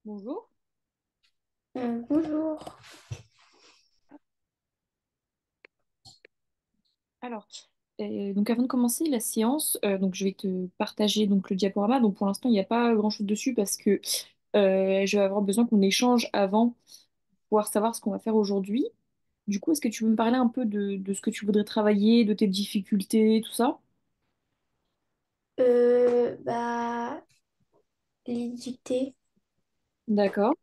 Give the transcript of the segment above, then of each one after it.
Bonjour. Bonjour. Alors, donc avant de commencer la séance, donc je vais te partager donc le diaporama. Donc pour l'instant, il n'y a pas grand-chose dessus parce que je vais avoir besoin qu'on échange avant pour pouvoir savoir ce qu'on va faire aujourd'hui. Du coup, est-ce que tu veux me parler un peu de ce que tu voudrais travailler, de tes difficultés, tout ça? Bah, les dictées, D'accord.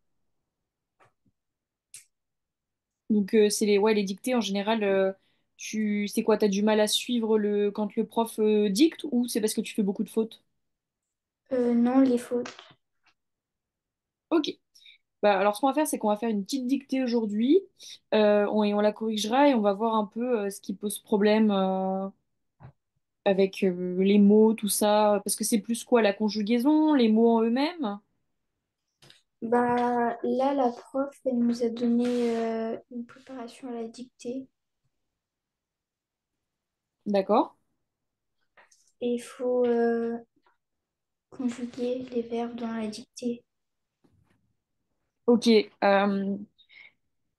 Donc c'est les dictées en général. C'est quoi? T'as du mal à suivre quand le prof dicte ou c'est parce que tu fais beaucoup de fautes? non, les fautes. Ok. Bah, alors, ce qu'on va faire, c'est qu'on va faire une petite dictée aujourd'hui et on la corrigera et on va voir un peu ce qui pose problème avec les mots, tout ça. Parce que c'est plus quoi, la conjugaison, les mots en eux-mêmes? Bah, là, la prof, elle nous a donné une préparation à la dictée D'accord. et il faut conjuguer les verbes dans la dictée. Ok.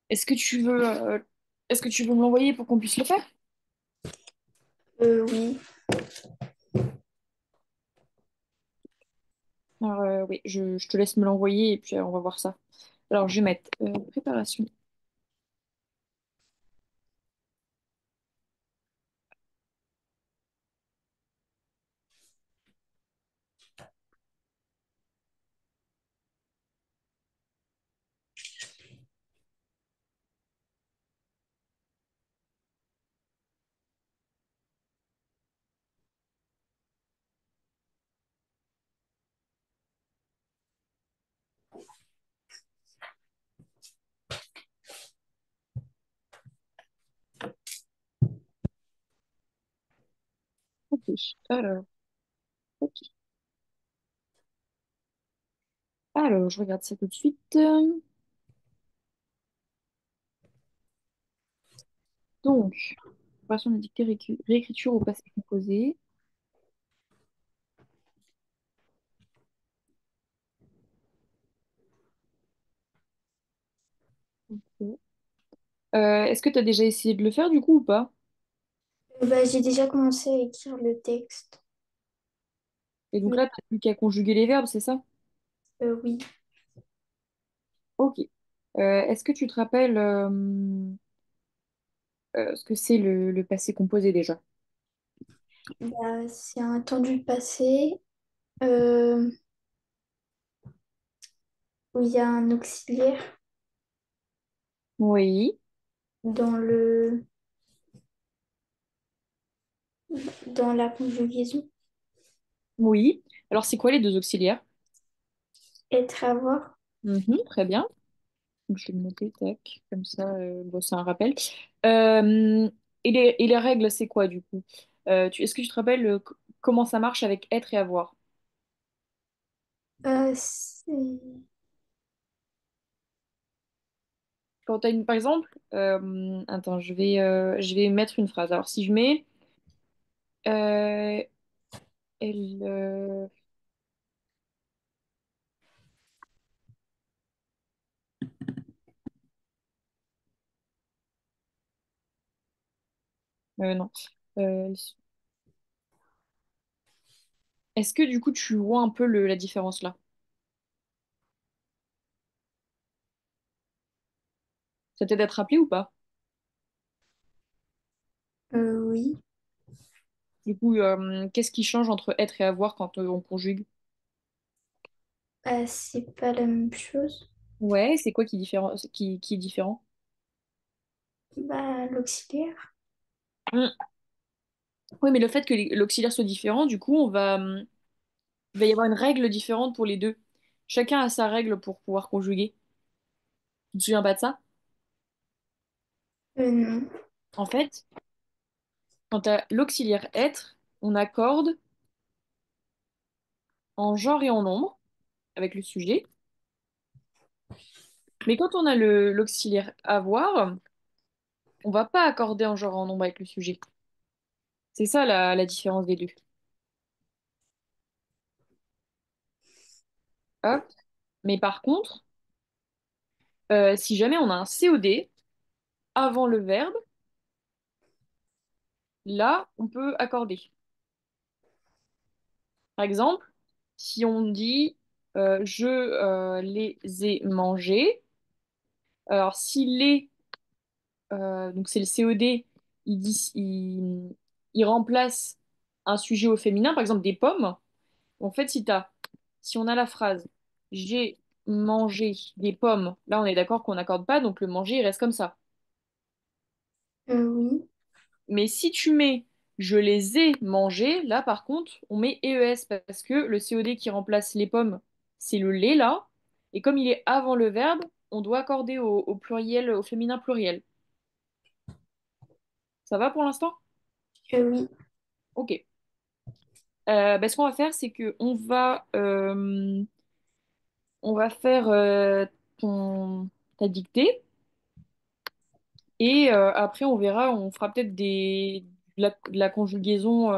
Est-ce que tu veux, euh, est-ce que tu veux me l'envoyer pour qu'on puisse le faire? Oui. Alors, oui, je te laisse me l'envoyer et puis on va voir ça. Alors, je vais mettre préparation. Ok. Alors, ok. Alors, je regarde ça tout de suite. Donc, préparation de dictée, réécriture au passé composé. Ok. Est-ce que tu as déjà essayé de le faire du coup ou pas? Bah, j'ai déjà commencé à écrire le texte. Et donc Mais là, tu n'as plus qu'à conjuguer les verbes, c'est ça? oui. Ok. Est-ce que tu te rappelles ce que c'est le passé composé déjà? Bah, c'est un temps du passé euh, où il y a un auxiliaire Oui. dans dans la conjugaison. Oui. Alors, c'est quoi les deux auxiliaires? Être, avoir. Mhm, très bien. Donc, je vais le noter, tac, comme ça, bon, c'est un rappel. Et les règles, c'est quoi du coup? Est-ce que tu te rappelles comment ça marche avec être et avoir? Quand tu as par exemple, attends, je vais mettre une phrase. Alors, si je mets elle, non. Euh, Est-ce que du coup tu vois un peu la différence là? Ça t'aide à te rappeler ou pas? Oui. Du coup, qu'est-ce qui change entre être et avoir quand on conjugue? C'est pas la même chose. Ouais, c'est quoi qui est différent? Bah, l'auxiliaire. Hmm. Oui, mais le fait que l'auxiliaire soit différent, du coup, il va y avoir une règle différente pour les deux. Chacun a sa règle pour pouvoir conjuguer. Tu te souviens pas de ça? Non. En fait, quand tu as l'auxiliaire être, on accorde en genre et en nombre avec le sujet. Mais quand on a l'auxiliaire avoir, on va pas accorder en genre et en nombre avec le sujet. C'est ça la différence des deux. Hop. Mais par contre, si jamais on a un COD avant le verbe, là, on peut accorder. Par exemple, si on dit je les ai mangés, alors si les, donc c'est le COD, il remplace un sujet au féminin, par exemple des pommes. En fait, si on a la phrase j'ai mangé des pommes, là on est d'accord qu'on n'accorde pas, donc le manger il reste comme ça. Oui. Mais si tu mets je les ai mangés, là par contre, on met EES parce que le COD qui remplace les pommes, c'est le lait là. Et comme il est avant le verbe, on doit accorder au pluriel, au féminin pluriel. Ça va pour l'instant? Oui. Ok. Bah, ce qu'on va faire, c'est que on va faire ta dictée et après on verra, on fera peut-être de la conjugaison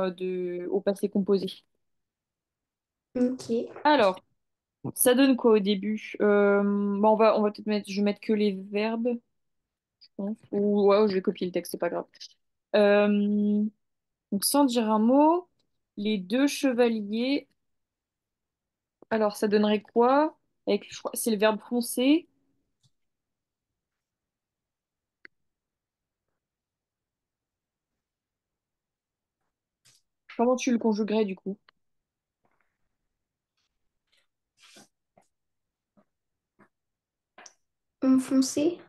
au passé composé. Ok. Alors, ça donne quoi au début? Bon, on va peut-être mettre, je vais mettre que les verbes, je pense. Ou ouais, je vais copier le texte, c'est pas grave. Euh, donc sans dire un mot, les deux chevaliers. Alors ça donnerait quoi? Avec, je crois, c'est le verbe foncer. Comment tu le conjuguerais du coup? Enfoncé.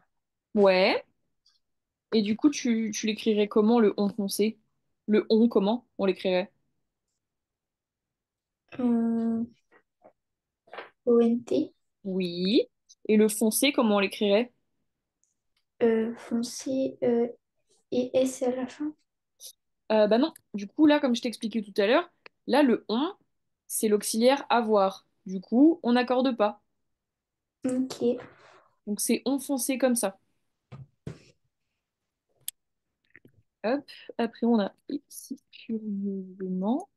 Ouais. Et du coup, tu l'écrirais comment le on foncé? Le on, comment on l'écrirait? Euh, ONT. Oui. Et le foncé, comment on l'écrirait? Foncé. Et S à la fin. Bah non, du coup, là, comme je t'expliquais tout à l'heure, là, le on, c'est l'auxiliaire avoir. Du coup, on n'accorde pas. Ok. Donc, c'est on foncé comme ça. Hop, après, on a ici, curieusement.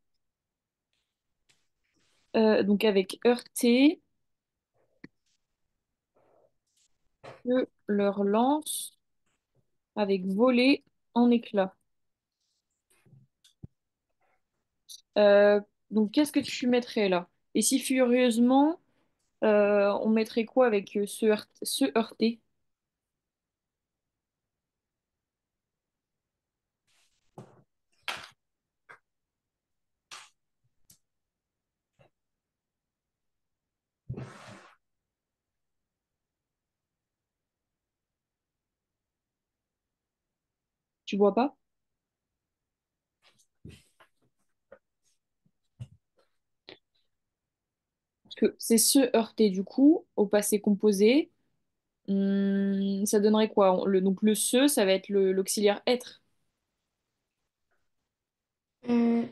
Donc, avec heurter, que leur lance avec voler en éclats. Euh, donc, qu'est-ce que tu mettrais là? Et si furieusement, on mettrait quoi avec se heurter? Tu vois pas? Parce que c'est se heurter du coup au passé composé. Ça donnerait quoi? Donc le se, ça va être l'auxiliaire être. Euh,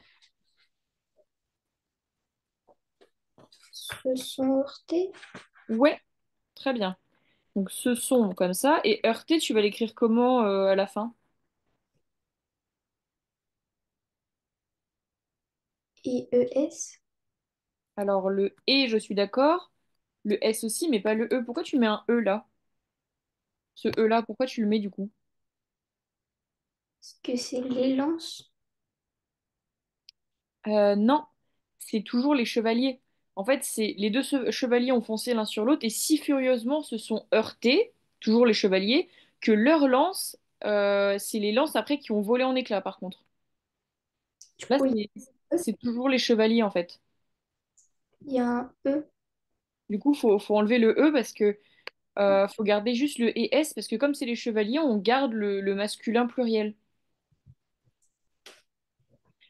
Se sont heurtés. Ouais, très bien. Donc ce son comme ça. Et heurter, tu vas l'écrire comment à la fin? Et ES. Alors le et, je suis d'accord. Le s aussi, mais pas le e. Pourquoi tu mets un e là? Ce e là, pourquoi tu le mets du coup? Est-ce que c'est l'élance? Non, c'est toujours les chevaliers. En fait, c'est les deux chevaliers ont foncé l'un sur l'autre et si furieusement se sont heurtés, toujours les chevaliers, que leurs lances, c'est les lances après qui ont volé en éclats par contre. Du Là, coup, c'est toujours les chevaliers en fait. il y a un E. Du coup, faut enlever le e parce que faut garder juste le et s parce que comme c'est les chevaliers, on garde le masculin pluriel.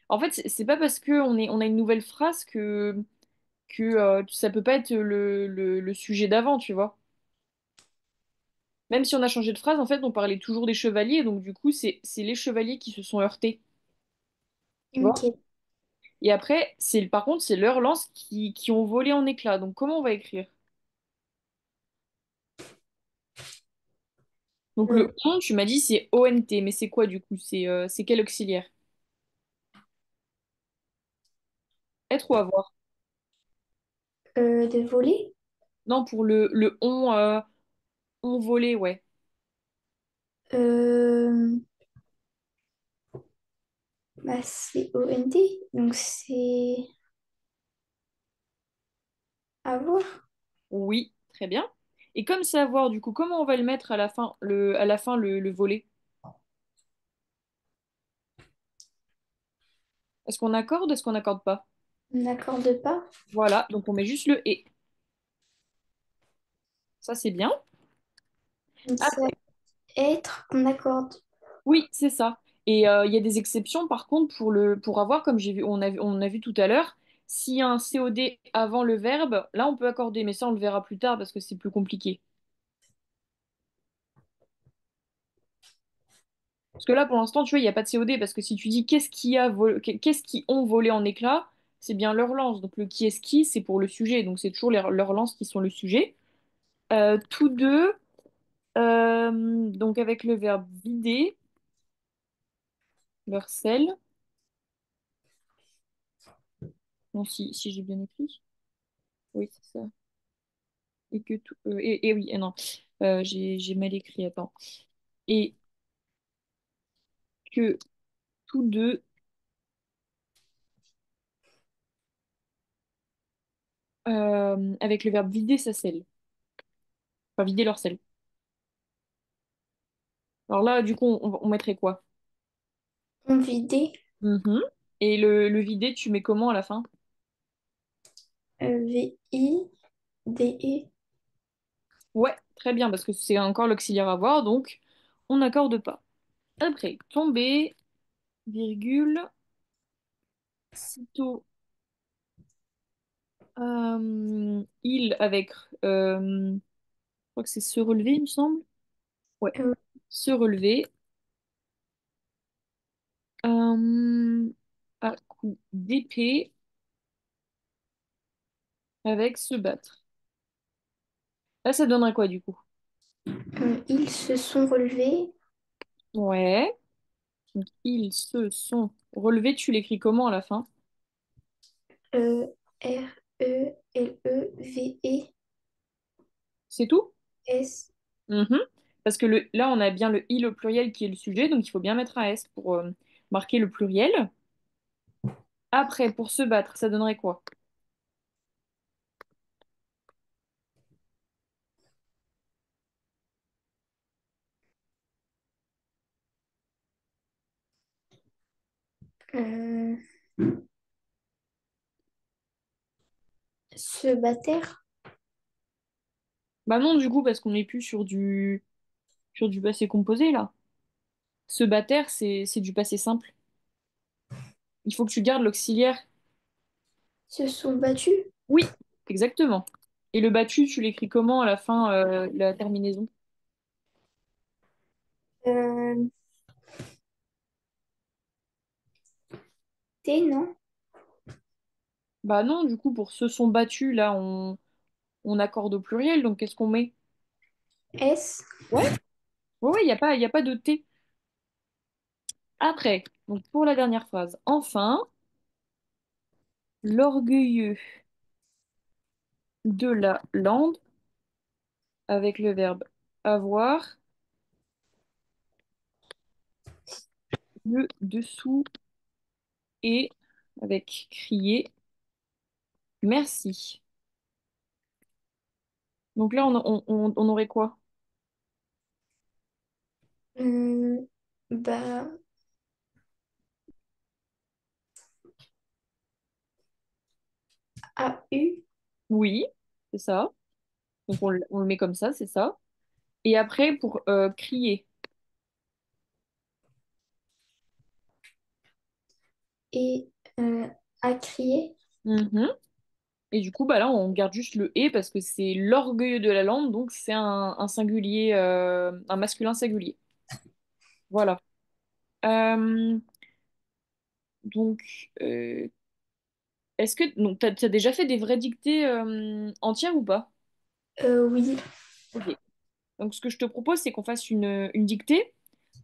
En fait, c'est pas parce que on a une nouvelle phrase que ça peut pas être le sujet d'avant, tu vois. Même si on a changé de phrase, en fait, on parlait toujours des chevaliers, donc du coup, c'est les chevaliers qui se sont heurtés, tu vois. Ok. Et après, par contre, c'est leurs lances qui ont volé en éclats. Donc comment on va écrire? Donc Euh, le on, tu m'as dit c'est ONT, mais c'est quoi du coup? C'est quel auxiliaire? Être ou avoir? de voler. Non, pour le on volé, ouais. Euh, Bah, c'est OND, donc c'est à voir. Oui, très bien. Et comme savoir, du coup, comment on va le mettre à la fin, le volet? Est-ce qu'on accorde, est-ce qu'on n'accorde pas? On n'accorde pas. Voilà, donc on met juste le et. Ça, c'est bien. Donc ça Après, être, on accorde. oui, c'est ça. Et il y a des exceptions, par contre, pour avoir, comme on a vu tout à l'heure, s'il y a un COD avant le verbe, là, on peut accorder. Mais ça, on le verra plus tard parce que c'est plus compliqué. Parce que là, pour l'instant, tu vois, il n'y a pas de COD parce que si tu dis qu'est-ce qui ont volé en éclats, c'est bien leur lance. Donc le qui est-ce qui, c'est pour le sujet. Donc c'est toujours leurs lances qui sont le sujet. Tous deux, donc avec le verbe vider, leur sel. Non, si j'ai bien écrit. Oui, c'est ça. Et que tout. Et oui, et non. J'ai mal écrit, attends. Et que tous deux, avec le verbe vider sa selle. Enfin, vider leur sel. Alors là, du coup, on mettrait quoi? On vidait. Mhm. Et le vider, tu mets comment à la fin? VIDE. Ouais, très bien, parce que c'est encore l'auxiliaire avoir, donc on n'accorde pas. Après, tomber, virgule, sitôt, il avec, je crois que c'est se relever, il me semble. Ouais, Euh, se relever, euh, à coup d'épée avec se battre. Là, ça donnerait quoi du coup? Ils se sont relevés. Ouais, donc ils se sont relevés, tu l'écris comment à la fin? RELEVES. C'est tout? Mhm. Parce que là, on a bien le il au pluriel qui est le sujet, donc il faut bien mettre un S pour marquer le pluriel. Après, pour se battre, ça donnerait quoi? Euh, Se battre. Bah non, du coup, parce qu'on n'est plus sur du passé composé, là. Se battre, c'est du passé simple. Il faut que tu gardes l'auxiliaire. Se sont battus. Oui, exactement. Et le battu, tu l'écris comment à la fin, la terminaison? Euh, T, non? Bah non, du coup, pour se sont battus, là, on accorde au pluriel, donc qu'est-ce qu'on met? S. Ouais, ouais, ouais, il y a pas de T. Après, donc pour la dernière phrase, enfin, l'orgueilleux de la lande avec le verbe avoir, le dessous et avec crier merci. Donc là, on aurait quoi? Bah, AU. Oui, c'est ça. Donc on le met comme ça, c'est ça. Et après, pour crier. Et à crier. Mhm. Et du coup, bah là, on garde juste le et parce que c'est l'orgueilleux de la lande, donc c'est un singulier, un masculin singulier. Voilà. Euh, donc, est-ce que donc t'as déjà fait des vraies dictées entières ou pas? Oui. Ok. Donc ce que je te propose, c'est qu'on fasse une dictée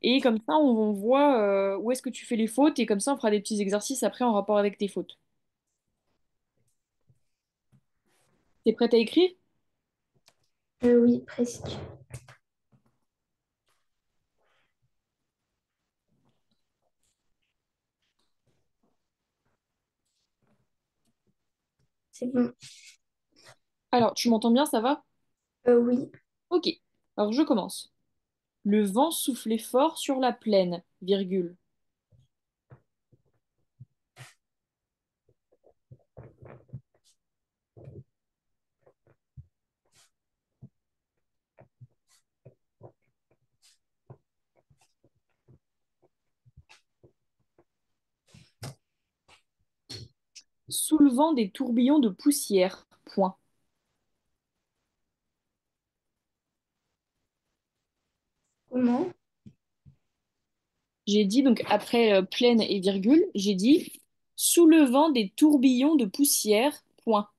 et comme ça, on voit où est-ce que tu fais les fautes et comme ça, on fera des petits exercices après en rapport avec tes fautes. T'es prête à écrire? Oui, presque. C'est bon. Alors, tu m'entends bien, ça va? Oui. Ok. Alors, je commence. Le vent soufflait fort sur la plaine, virgule. Soulevant des tourbillons de poussière, point. Comment? J'ai dit, donc après plaine et virgule, j'ai dit soulevant des tourbillons de poussière, point.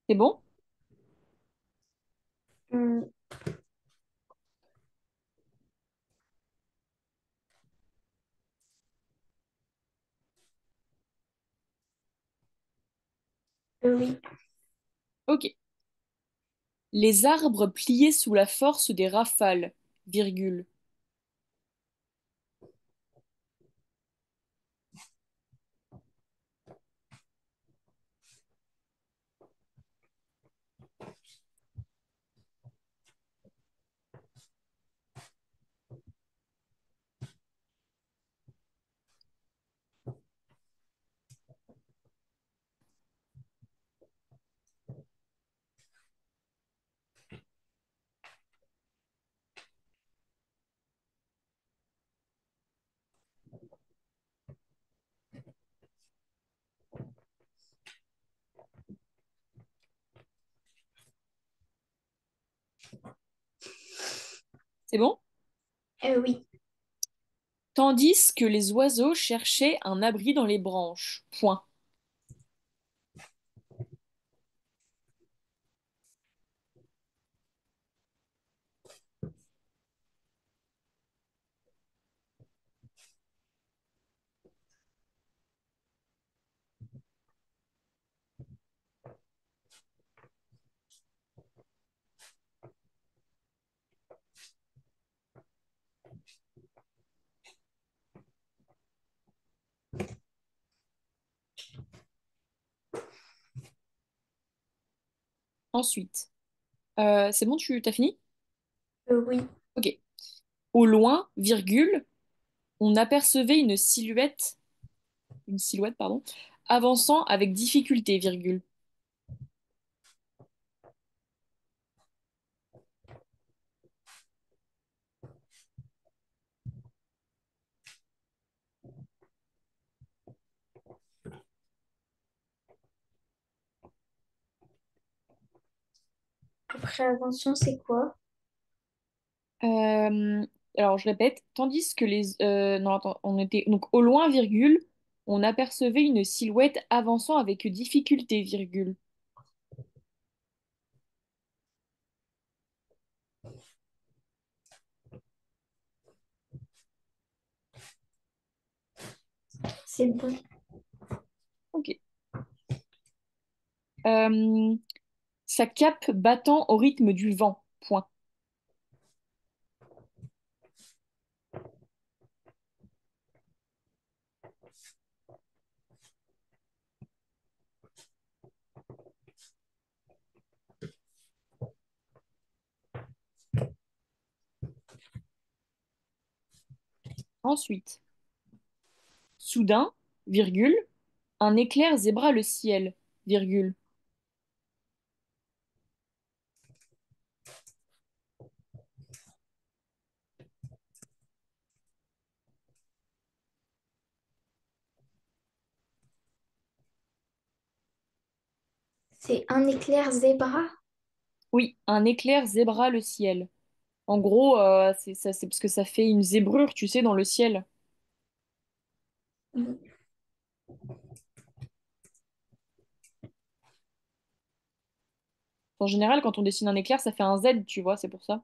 C'est bon? Hum, oui. Ok. Les arbres pliés sous la force des rafales, virgule. C'est bon? Oui. Tandis que les oiseaux cherchaient un abri dans les branches, point. Ensuite, c'est bon, tu t'as fini? Oui. Ok. Au loin, virgule, on apercevait une silhouette, pardon, avançant avec difficulté, virgule. Après invention, c'est quoi? Euh, alors, je répète, tandis que non, attends, on était... Donc, au loin, virgule, on apercevait une silhouette avançant avec difficulté, virgule. C'est bon. Ok. Euh, Sa cape battant au rythme du vent, point. Ensuite, soudain, virgule, un éclair zébra le ciel, virgule. C'est un éclair zébra. Oui, un éclair zébra le ciel. En gros, c'est ça, c'est parce que ça fait une zébrure, tu sais, dans le ciel. Mm. En général, quand on dessine un éclair, ça fait un Z, tu vois, c'est pour ça.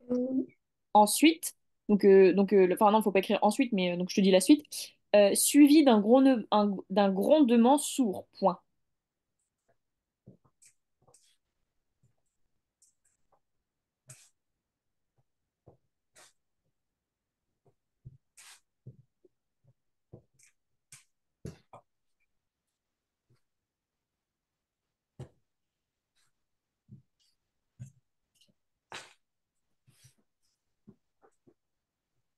Oui. Ensuite, enfin non, faut pas écrire ensuite, mais donc je te dis la suite. Suivi d'un grondement sourd. Point.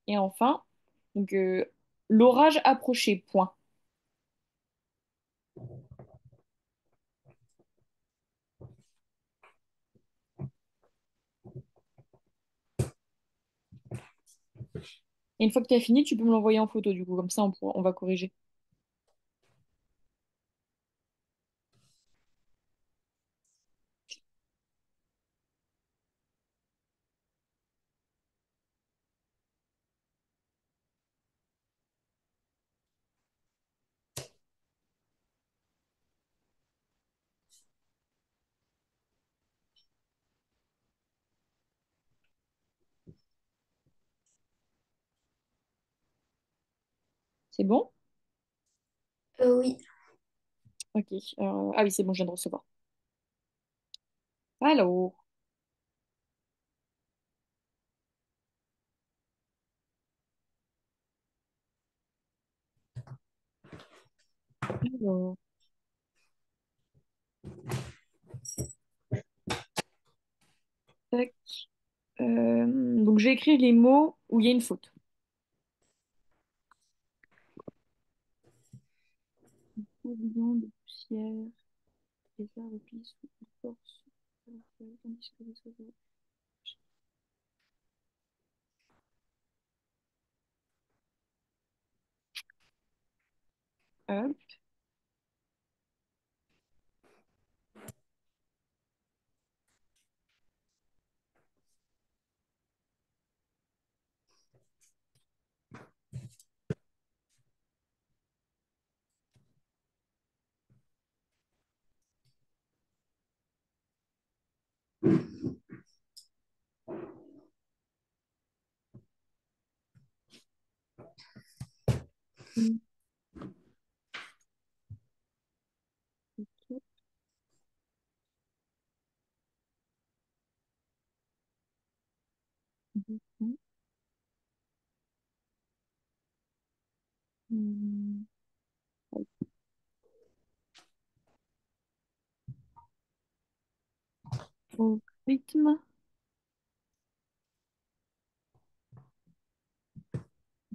Et enfin, donc l'orage approchait. Point. Et une fois que tu as fini, tu peux me l'envoyer en photo, du coup, comme ça on va corriger. C'est bon? Oui. Ok. Ah oui, c'est bon, je viens de recevoir. Alors, alors, tac. Donc, je vais écrire les mots où il y a une faute. Tourbillon de poussière, les arbres plient sous une force, tandis que les oiseaux. Hop. Mhm. Ok. Mhm. Mhm. Au rythme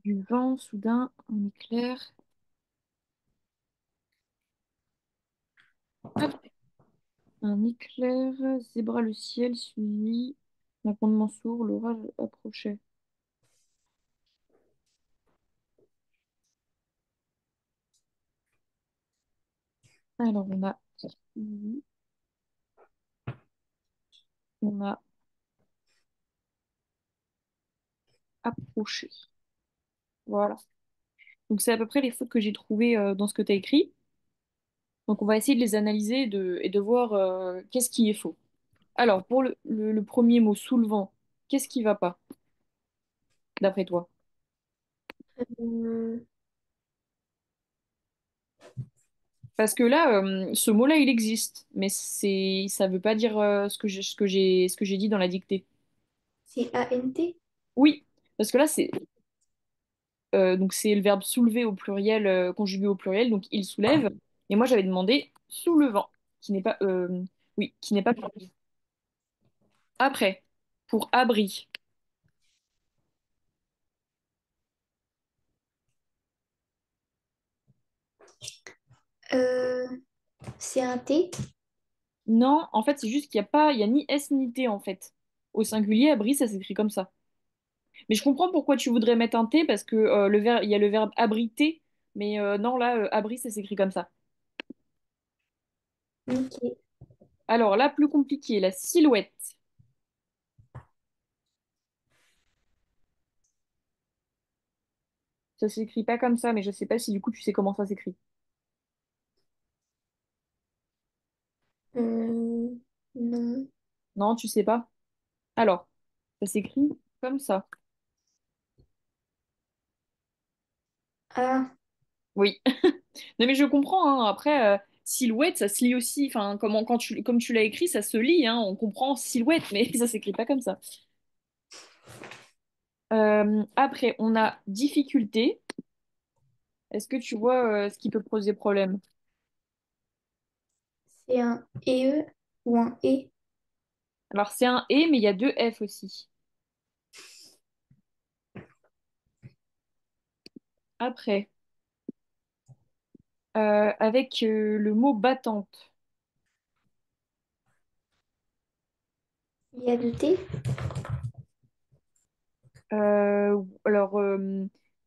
du vent, soudain, un éclair. Hop. Un éclair zébra le ciel, suivi d'un grondement sourd, l'orage approchait. Alors, on a suivi, on a approché. Voilà. Donc, c'est à peu près les fautes que j'ai trouvées dans ce que tu as écrit. Donc, on va essayer de les analyser et de voir qu'est-ce qui est faux. Alors, pour le premier mot, soulevant, qu'est-ce qui va pas, d'après toi? Euh, Parce Parce que là, ce mot-là, il existe, mais ça veut pas dire ce que j'ai dit dans la dictée. c'est ANT? Oui, parce que là, donc c'est le verbe soulever au pluriel, conjugué au pluriel, donc il soulève. Et moi, j'avais demandé soulevant, qui n'est pas, oui, qui n'est pas pluriel. Après, pour abri, Euh, c'est un T? non, en fait, c'est juste qu'il n'y a pas, il y a ni S ni T en fait. Au singulier, abri, ça s'écrit comme ça. Mais je comprends pourquoi tu voudrais mettre un T parce que il y a le verbe abriter, mais non, là, abri, ça s'écrit comme ça. Ok. Alors, la plus compliquée, la silhouette. Ça s'écrit pas comme ça, mais je sais pas si du coup tu sais comment ça s'écrit. Euh, non. Non, tu sais pas? Alors, ça s'écrit comme ça. Ah, Oui. Non, mais je comprends, hein. Après, silhouette, ça se lit aussi. Enfin, comme tu l'as écrit, ça se lit, hein. On comprend silhouette, mais ça s'écrit pas comme ça. Après, on a difficulté. Est-ce que tu vois ce qui peut poser problème? c'est un E ou un E. Alors, c'est un et, mais il y a deux F aussi. Après, avec le mot battante. Il y a deux T. Alors,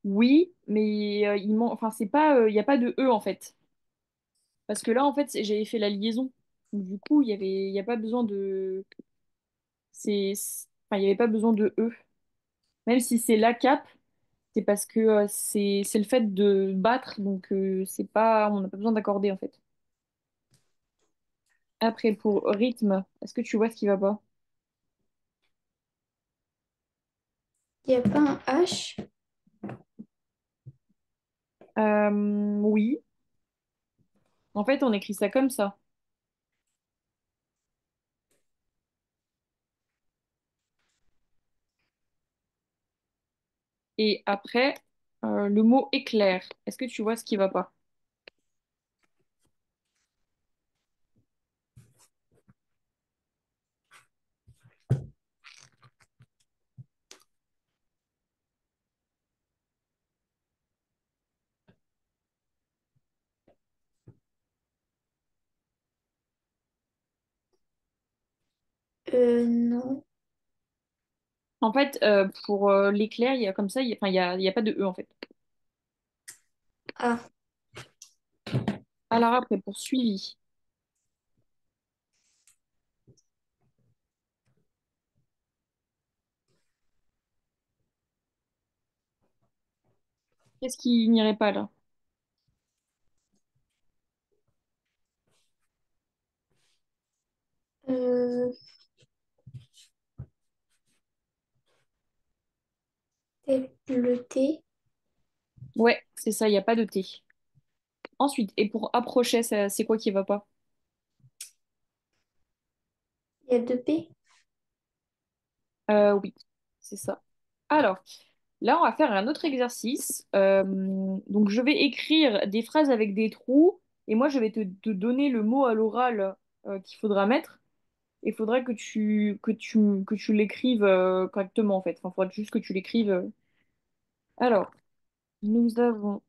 oui, mais enfin, c'est pas, il n'y a pas de E en fait. Parce que là, en fait, j'avais fait la liaison. Donc, du coup, il y a pas besoin de, enfin, il y avait pas besoin de E. Même si c'est la cap, c'est parce que c'est le fait de battre, donc c'est pas, on n'a pas besoin d'accorder en fait. Après, pour rythme, est-ce que tu vois ce qui va pas? Il n'y a pas un H. Oui. En fait, on écrit ça comme ça. Et après, le mot éclair. Est-ce que tu vois ce qui va pas? Non. En fait, pour l'éclair, il y a comme ça, enfin, il y a pas de E en fait. Ah, Alors après, pour suivi, qu'est-ce qui n'irait pas là? euh, le T. Ouais, c'est ça, il n'y a pas de T. Ensuite, et pour approcher, c'est quoi qui va pas? Il y a deux P. Oui, c'est ça. Alors, là, on va faire un autre exercice. Donc, je vais écrire des phrases avec des trous et moi, je vais te donner le mot à l'oral qu'il faudra mettre. Il faudra que tu l'écrives correctement, en fait. Enfin, il faudra juste que tu l'écrives. Alors, nous avons...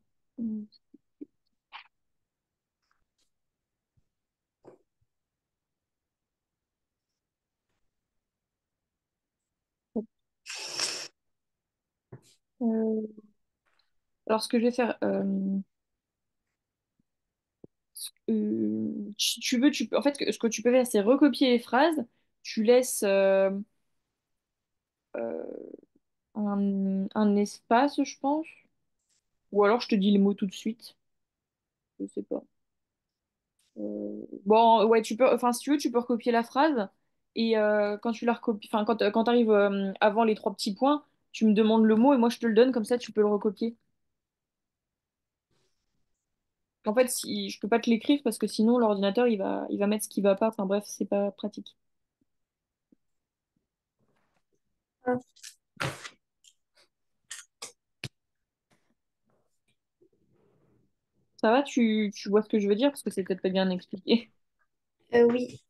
euh, alors, ce que je vais faire... si tu veux, tu peux... En fait, ce que tu peux faire, c'est recopier les phrases. Tu laisses euh, un espace, je pense. Ou alors, je te dis les mots tout de suite. Je sais pas. Bon, ouais, tu peux, enfin, si tu veux, tu peux recopier la phrase et quand tu la recopies, enfin, quand tu arrives avant les trois petits points, tu me demandes le mot et moi je te le donne, comme ça tu peux le recopier. En fait, si, je peux pas te l'écrire parce que sinon l'ordinateur il va mettre ce qui va pas, enfin bref, c'est pas pratique. Ah, Ça va, tu vois ce que je veux dire parce que c'est peut-être pas bien expliqué. oui.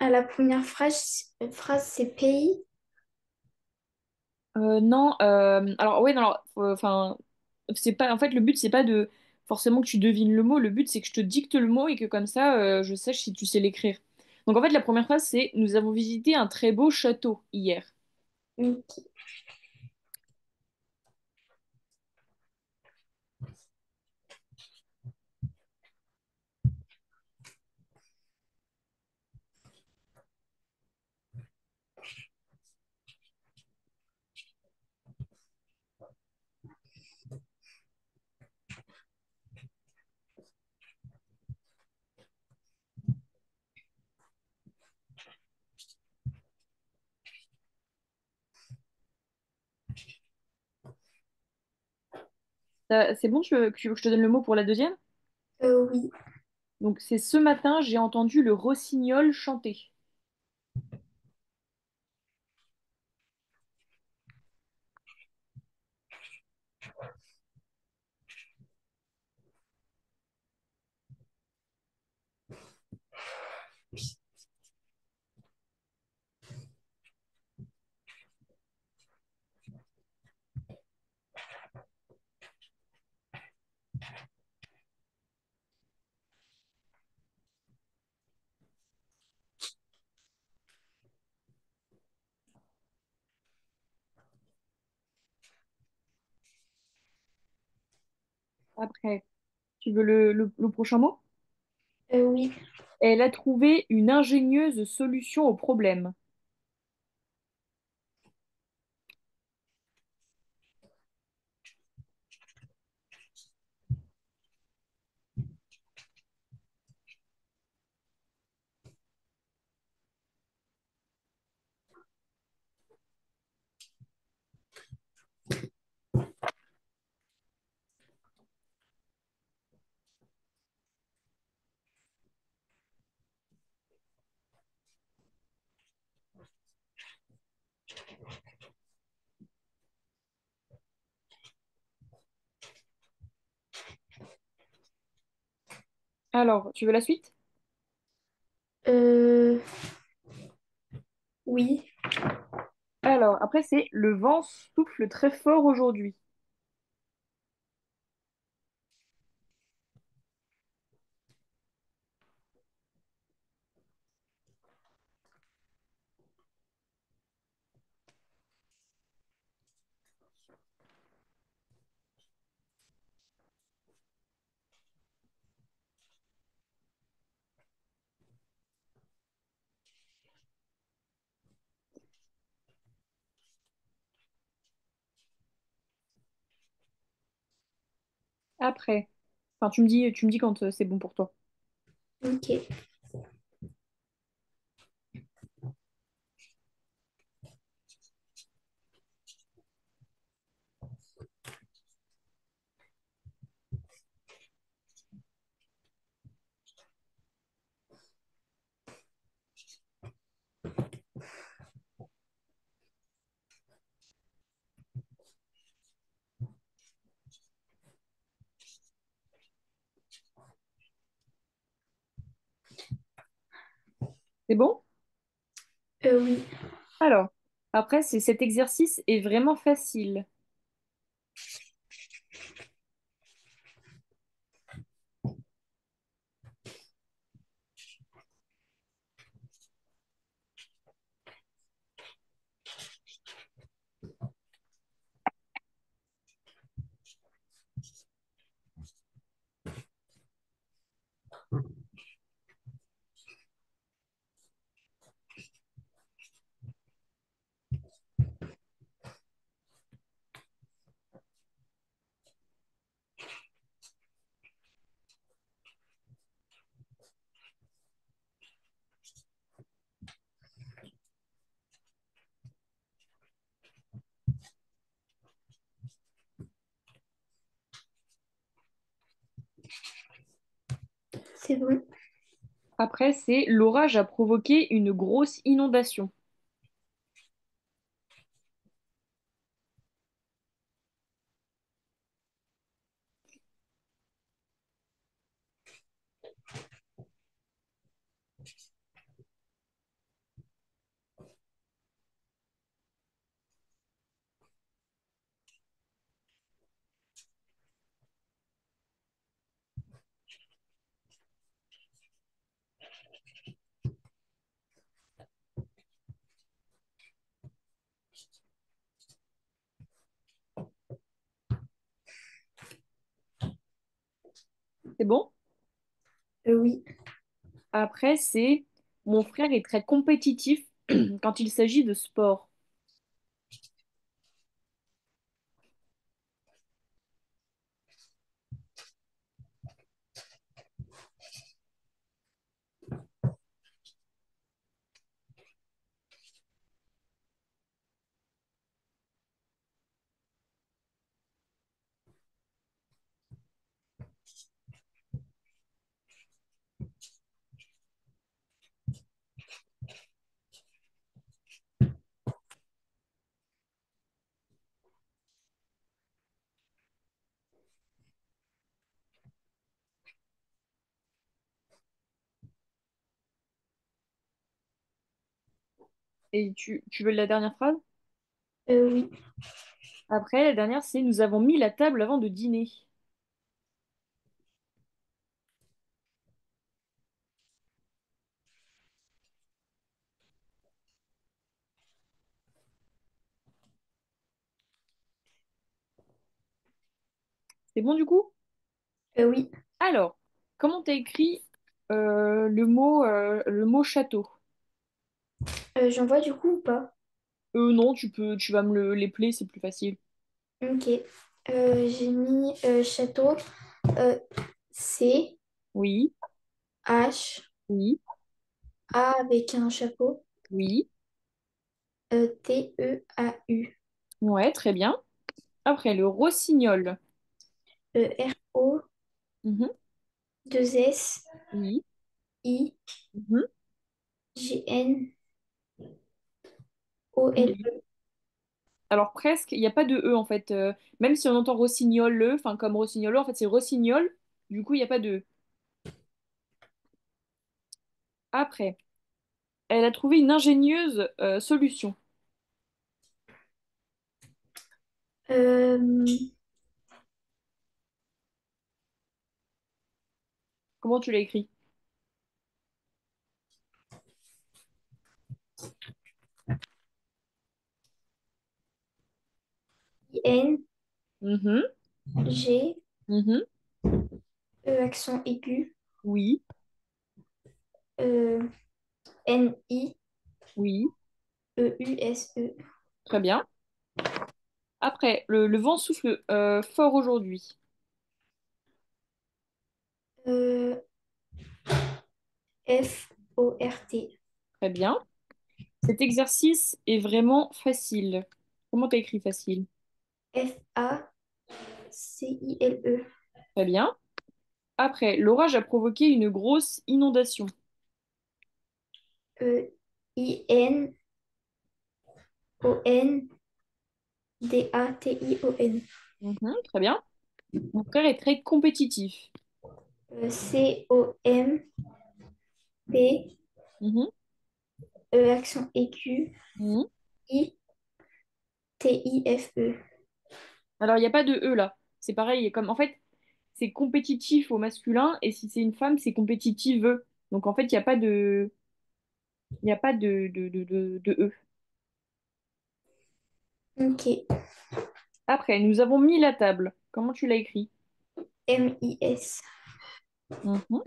À la première phrase c'est pays. Non, alors oui, non, alors, enfin, c'est pas, en fait, le but, c'est pas de forcément que tu devines le mot, le but, c'est que je te dicte le mot et que comme ça, je sache si tu sais l'écrire. Donc en fait, la première phrase, c'est: Nous avons visité un très beau château hier. Ok. C'est bon, tu veux que je te donne le mot pour la deuxième? Oui. Donc c'est: Ce matin, j'ai entendu le rossignol chanter. Après, tu veux le prochain mot? Oui. Elle a trouvé une ingénieuse solution au problème. Alors, tu veux la suite? Euh, oui. Alors, après, c'est: Le vent souffle très fort aujourd'hui. Après, enfin, tu me dis quand c'est bon pour toi. Ok. C'est bon? Oui. Alors, après, c'est: Cet exercice est vraiment facile. C'est bon. Après, c'est: L'orage a provoqué une grosse inondation. C'est bon? Oui. Après, c'est mon frère est très compétitif quand il s'agit de sport. Et tu veux la dernière phrase? Oui. Après, la dernière, c'est nous avons mis la table avant de dîner. C'est bon du coup? Oui. Alors, comment t'as écrit le mot château? J'en vois du coup ou pas? Non, tu vas me l'épeler, c'est plus facile. Ok. J'ai mis château C Oui, H oui, A avec un chapeau oui. T E A U Ouais, très bien. Après, le rossignol. R O Mhm, 2 S oui, I mhm, G N O L oui. Alors presque, il n'y a pas de E en fait. Même si on entend rossignol, le, enfin comme rossignolo, en fait c'est rossignol. Du coup, il n'y a pas de E. Après, elle a trouvé une ingénieuse solution. euh, Comment tu l'as écrit? I N Mhm, G mhm, E accent aigu oui, euh, N I oui, E U S E très bien. Après, le vent souffle fort aujourd'hui. euh, F O R T Très bien. Cet exercice est vraiment facile. Comment t'as écrit facile? F A C I L E Très bien. Après, l'orage a provoqué une grosse inondation. I N O N D A T I O N Mhm, très bien. Mon frère est très compétitif. C O M P Mhm, E accent aigu mhm. I T I F E Alors, il n'y a pas de E là. C'est pareil, comme en fait, c'est compétitif au masculin et si c'est une femme, c'est compétitive. Donc en fait, il n'y a pas de E. Ok. Après, nous avons mis la table. Comment tu l'as écrit? M I S Mhm.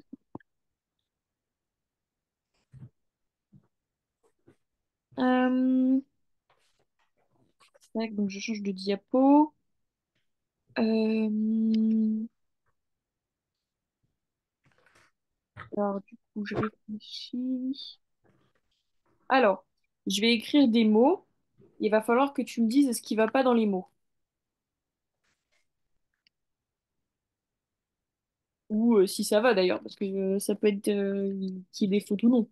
Euh, tac, donc je change de diapo. Euh, alors du coup, je réfléchis. Alors, je vais écrire des mots. Il va falloir que tu me dises ce qui va pas dans les mots. Ou si ça va d'ailleurs, parce que ça peut être qu'il y ait des fautes ou non.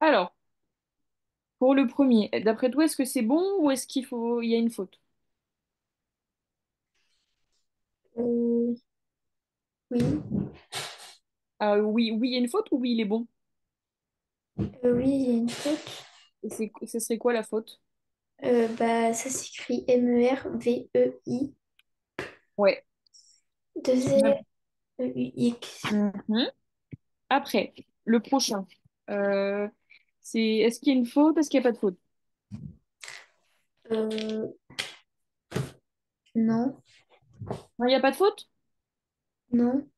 Alors, pour le premier, d'après toi, est-ce que c'est bon ou est-ce il y a une faute? Oui. Oui, oui, il y a une faute ou oui, il est bon? Oui, il y a une faute. Et ce serait quoi la faute? Bah, ça s'écrit MERVEI, Ouais. 2 R, EUX. Mhm. Après, le prochain. Euh, est-ce qu'il y a une faute? Est-ce qu'il n'y a pas de faute? Euh, non, Non, il n'y a pas de faute? non.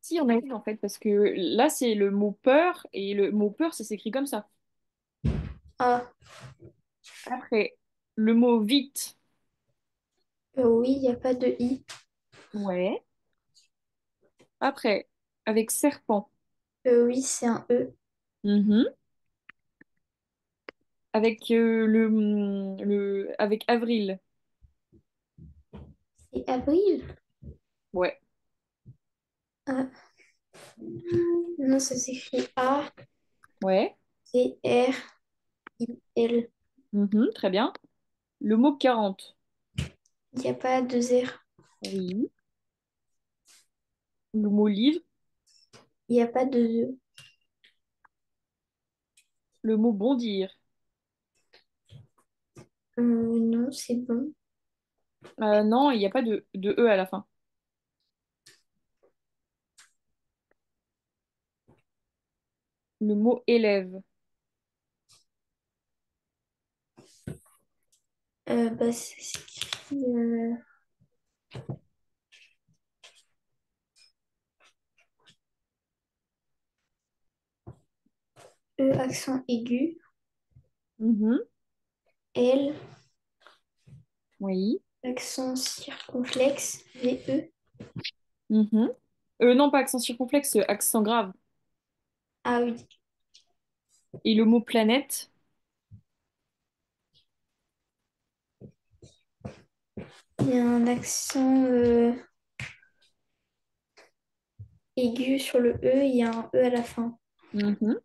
Si, on a une en fait, parce que là, c'est le mot peur, et le mot peur, ça s'écrit comme ça. Ah, Après, le mot vite. oui, il n'y a pas de I. Ouais. Après, avec serpent. Oui, c'est un E. Mhm. Avec avec avril. C'est avril? Ouais. Ah, non, ça s'écrit Ouais. ACRIL. Mhm, très bien. Le mot 40. Il n'y a pas de R. Oui. Le mot livre. Il n'y a pas de E. Le mot bondir. Non, c'est bon. Non, il n'y a pas de E à la fin. Le mot élève. Bah, ça s'écrit E accent aigu. Mhm. L Oui. accent circonflexe. VE. Mhm. Non, pas accent circonflexe, accent grave. Ah oui. Et le mot planète. Il y a un accent aigu sur le E. Il y a un E à la fin. Mhm.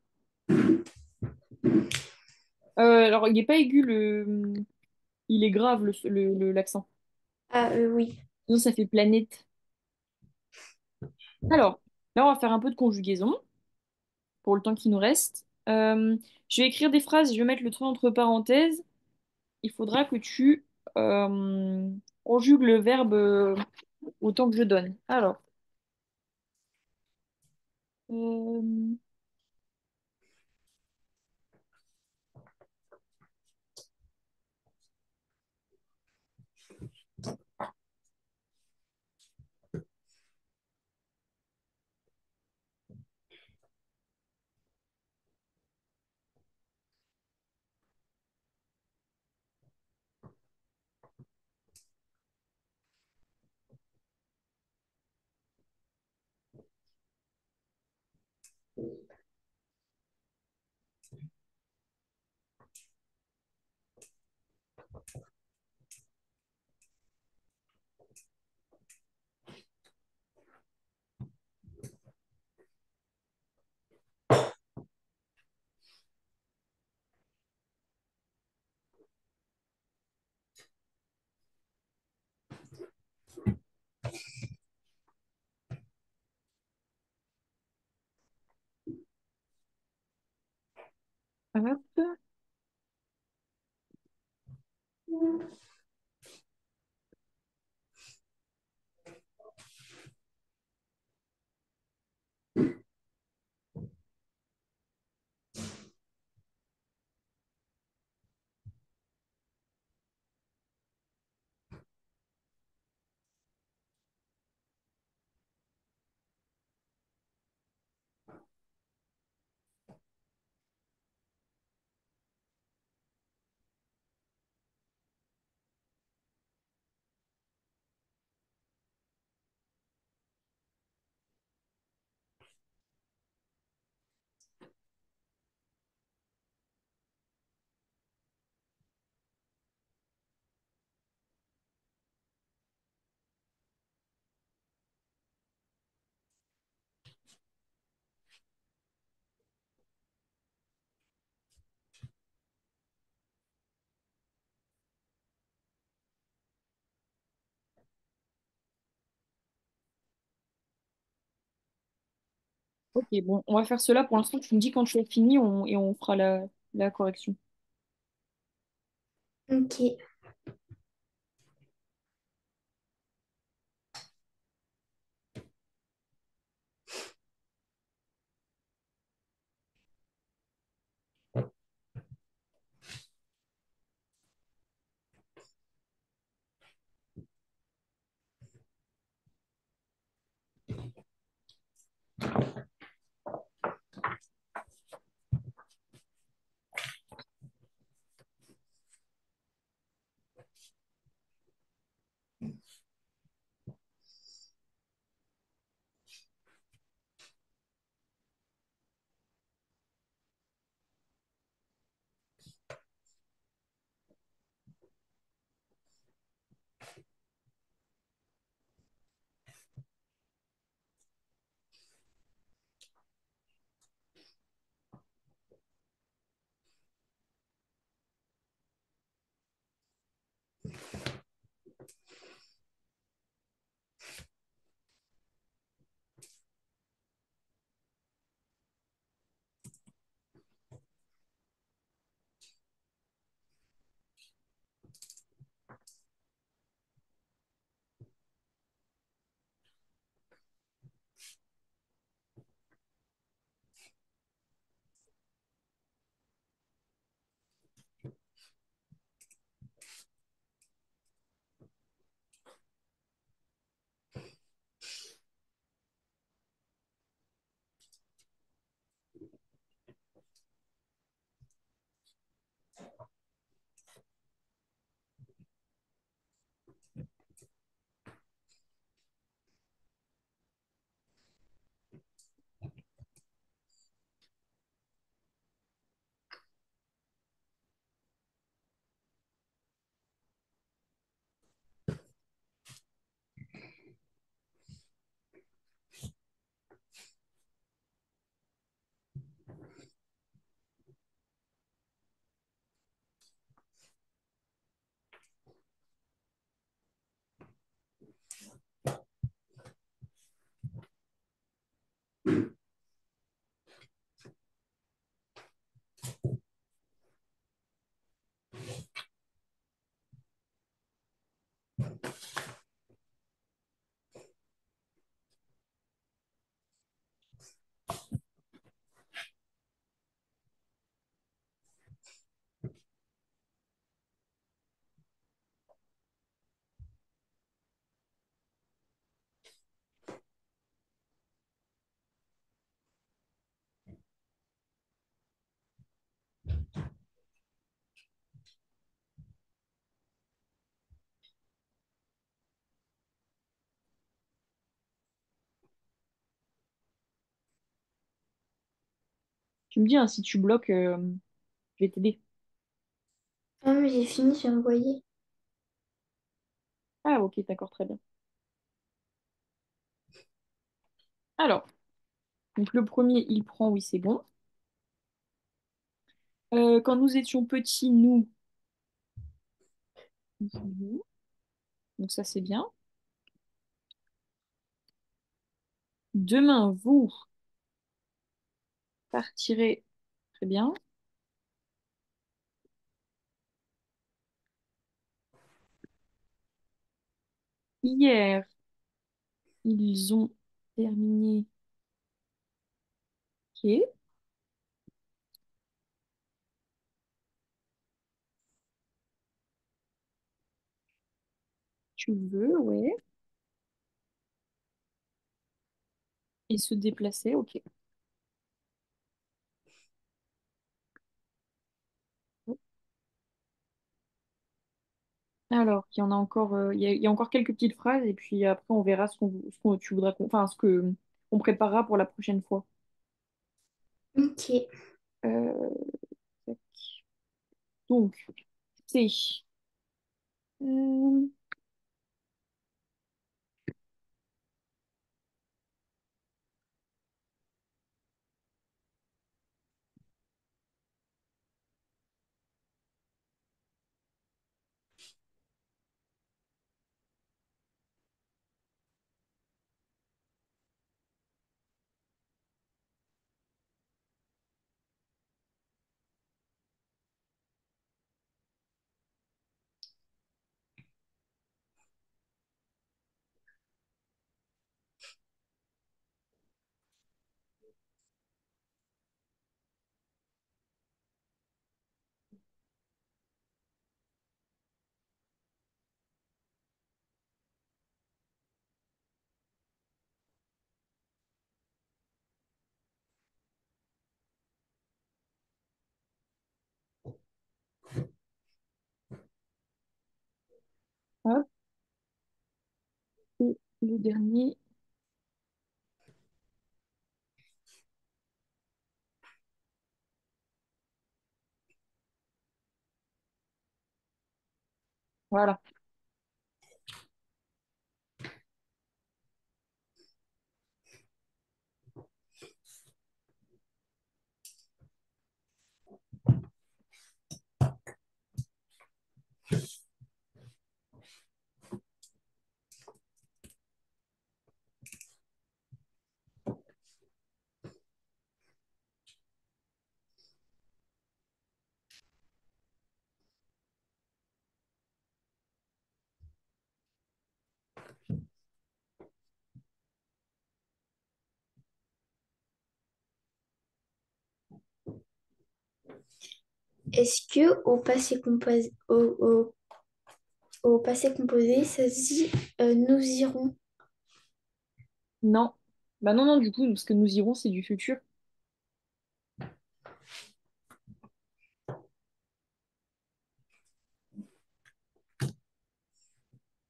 Alors, il n'est pas aigu, il est grave, l'accent. Ah oui. Sinon, ça fait planète. Alors, là, on va faire un peu de conjugaison pour le temps qui nous reste. Je vais écrire des phrases, je vais mettre le truc entre parenthèses. Il faudra que tu conjugues le verbe autant que je donne. Alors, euh, hop. Ok, bon, on va faire cela. Pour l'instant, tu me dis quand tu as fini et on fera la correction. Ok. Tu me dis, hein, si tu bloques, je vais t'aider. Ah, mais j'ai fini, j'ai envoyé. Ah, ok, d'accord, très bien. Alors, donc le premier, il prend, oui, c'est bon. Quand nous étions petits, nous. Donc ça, c'est bien. Demain, vous partirez. Très bien. Hier, ils ont terminé. Ok, tu veux, ouais. Et se déplacer, ok. Alors, il y en a encore, il y a encore quelques petites phrases et puis après on verra tu voudras enfin ce que on préparera pour la prochaine fois. Ok. Euh, donc, c'est euh, le dernier. Voilà. Est-ce que au passé composé, ça se dit nous irons? Non. Bah non, non, du coup, parce que nous irons, c'est du futur.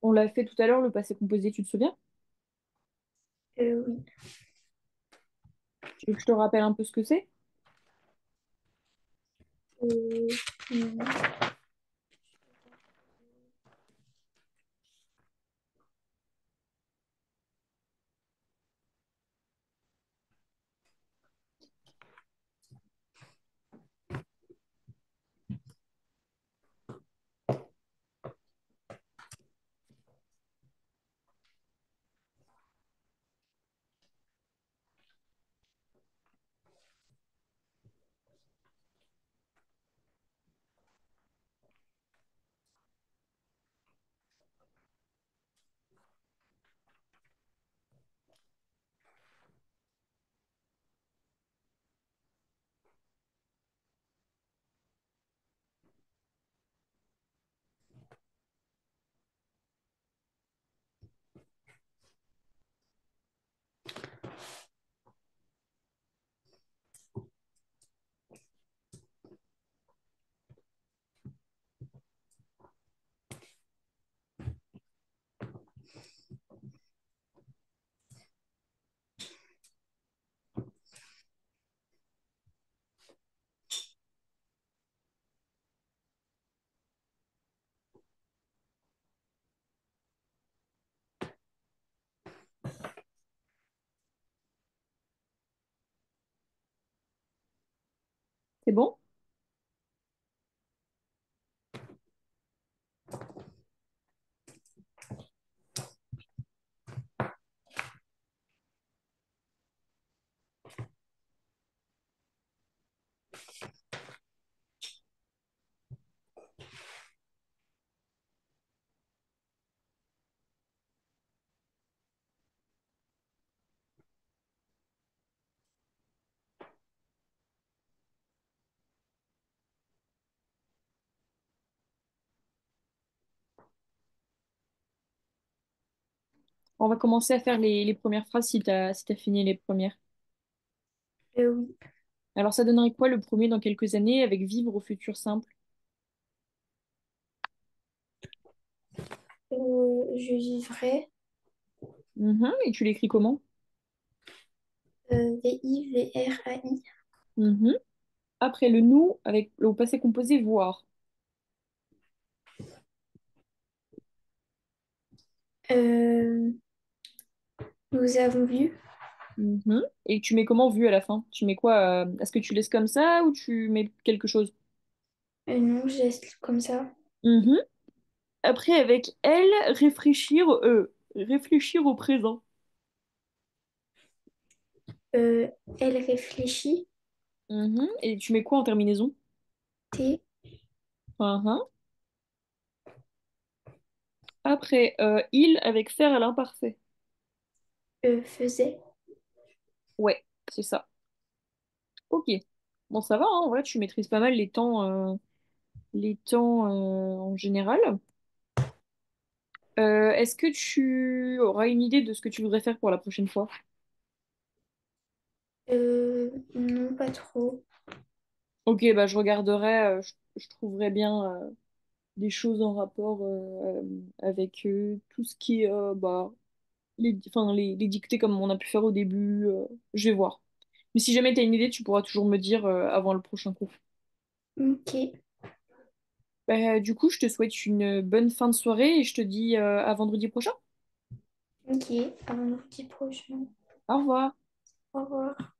On l'a fait tout à l'heure, le passé composé, tu te souviens? Oui. Tu veux que je te rappelle un peu ce que c'est? Euh, non. C'est bon? On va commencer à faire les premières phrases si t'as fini les premières. Oui. Alors, ça donnerait quoi le premier dans quelques années avec vivre au futur simple? Je vivrai Mhm. Et tu l'écris comment? Vivrai. Mhm. Après le nous, avec le passé composé, voir. Euh, Nous avons vu. Mhm. Et tu mets comment vu à la fin? Tu mets quoi? Est-ce que tu laisses comme ça ou tu mets quelque chose? Non, geste comme ça. Mhm. Après, avec elle, réfléchir au présent. Euh, Elle réfléchit. Mhm. Et tu mets quoi en terminaison? T. Mhm. Après, il avec faire à l'imparfait. Faisait. Ouais, c'est ça. Ok. Bon, ça va, hein, en vrai, tu maîtrises pas mal les temps en général. Est-ce que tu auras une idée de ce que tu voudrais faire pour la prochaine fois? Non, pas trop. Ok, bah je regarderai, je trouverai bien des choses en rapport avec tout ce qui est bah, les dicter comme on a pu faire au début. Je vais voir. Mais si jamais tu as une idée, tu pourras toujours me dire avant le prochain cours. Ok, Bah, du coup, je te souhaite une bonne fin de soirée et je te dis à vendredi prochain. ok. À vendredi prochain. Au revoir. Au revoir.